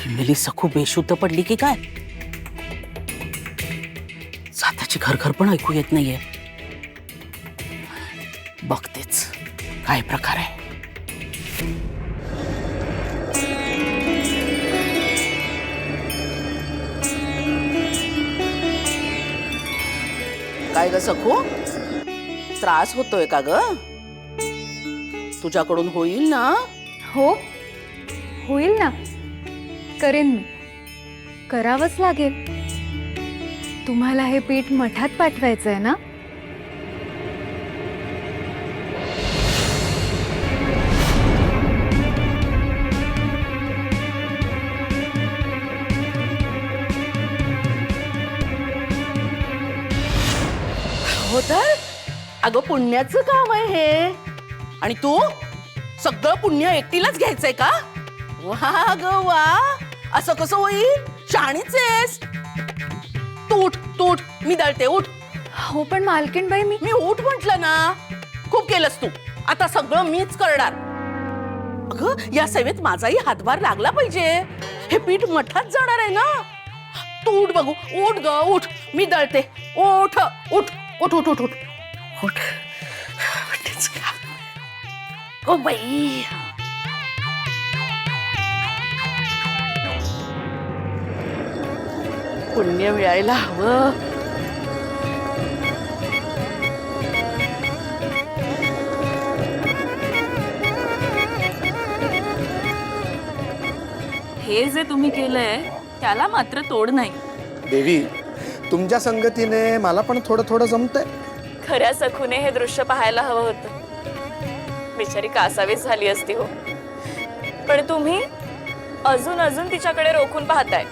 Milli सखू बेशुद्ध पडली की काय? साताची घरघर पण ऐकू येत नाहीये. बघतेच काय प्रकार आहे. काय ग सखू, त्रास होतोय का ग? तुझ्याकडून होईल ना? हो, होईल ना. करेन मी. करावंच लागेल. तुम्हाला हे पीठ मठात पाठवायचंय ना? हो तर अगं पुण्याचं काम आहे हे. आणि तू सगळं पुण्य एकटीलाच घ्यायचंय का? वा ग वा, असं कसं होईल? शहाणीच आहेस तू. उठ तू उठ, मी दळते. उठ. हो पण मालकीणबाई मी उठ म्हटलं ना. खूप केलंस तू, आता सगळं मीच करणार. अगं या सेवेत माझाही हातभार लागला पाहिजे. हे पीठ मठात जाणार आहे ना. तू उठ बघू. उठ ग उठ, मी दळते. उठ उठ उठ उठ उठ उठ उठ. तेच का. ओ बाई, पुण्य मिळायला हवं. हे जे तुम्ही केलंय त्याला मात्र तोड नाही. देवी, तुमच्या संगतीने मला पण थोडं थोडं जमतंय. खऱ्या सखूने हे दृश्य पाहायला हवं होतं. बिचारी कासावीस झाली असती हो. पण तुम्ही अजून अजून तिच्याकडे रोखून पाहताय.